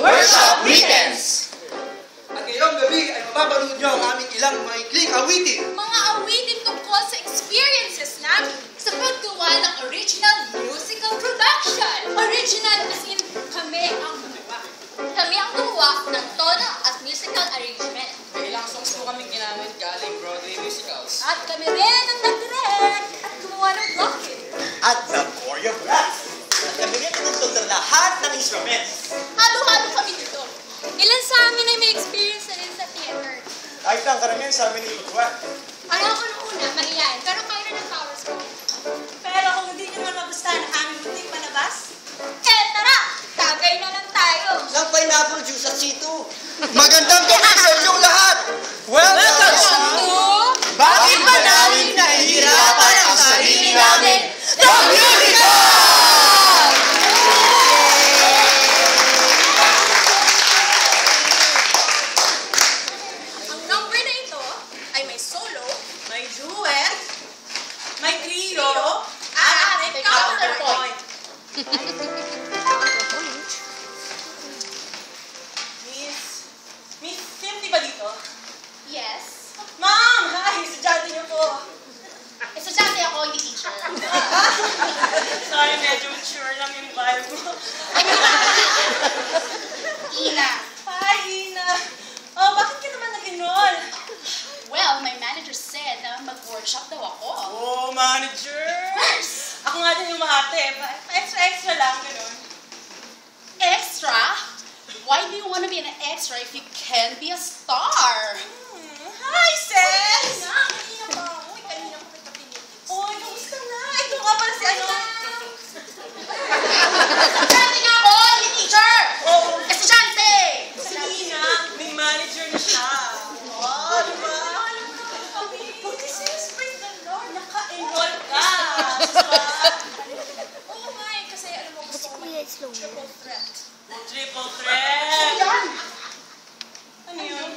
Workshop Weekends! At ngayong gabi ay mapapanood nyo ang aming ilang maikling awitin. Mga awitin tungkol sa experiences namin sa paggawa ng original musical production. Original as in kami ang gumawa. Kami ang gumawa ng tono at musical arrangement. May ilang songs po kami ginamit galing Broadway musicals. At kami rin ang nag-direct at gumawa ng blocking. At the choreograph. At kami rin pinagtog ng lahat ng instruments. Halo-halo kami dito. Ilan sa amin ay may experience na rin sa theater. Kahit lang karamihan sa amin iguan. Ayaw ko nung una, mahiyain, pero kaya rin ang powers ko. Pero kung hindi nyo naman magustahan ang aming munting palabas, Tara! Tagay na lang tayo. Ng pineapple juice at sito. Magandang gabi sa inyong lahat! Welcome to Bakit ba namin nahihirapan ang sarili namin? The Musical! Ang number na ito ay may solo, may duet, may trio, at may counterpoint. Miss 50 ba dito? Yes. Ma'am! Hi! Estudyante niyo po. Estudyante ako, hindi teacher. Sorry, medyo mature lang yung vibe mo. Ina. Hi, Ina. Oh, bakit ka naman nag-enroll? Well, my manager said na mag-workshop daw ako. Oh, manager! Ako nga din yung mahate. Extra lang, gano'n. Extra? Why do you want to be an extra if you can be a star? Hi, sis! Kanina pa. Uy, kanina pa kita pinigil. Oy, kamusta na? Ito nga pala si ano. Estudyante nga ako, hindi teacher! Oh, Estudyante! si Ina, may manager na siya. Oh, diba? Buti sis, praise the Lord, naka-enroll ka. Diba? Oo nga eh, kasi alam mo gusto ko triple threat. Triple threat. Yan! Ano yun?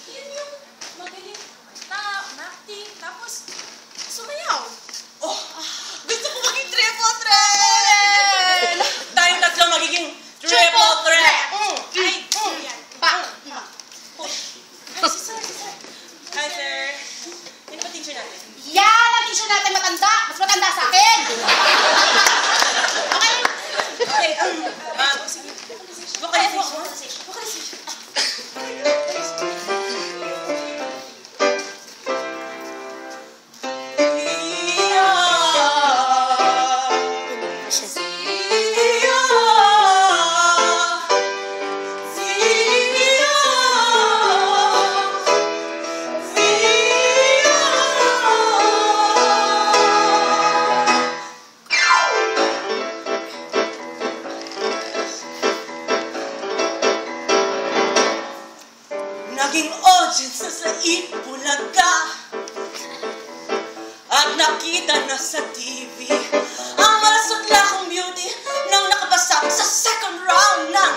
Yun yung magaling acting, tapos sumayaw. Oh, gusto ko maging triple threat! Tayong tatlo magiging triple threat! Ay, yan. Bang! Push. Ay, si sir. Hi, sir. Sino ba teacher natin? Yan ang teacher natin matanda! Mas matanda sa akin! Okay? Okay, sige. Vocalization. Naging audience na sa Itbulaga at nakita na sa TV ang malasot lakong beauty nang nakapasa sa second round ng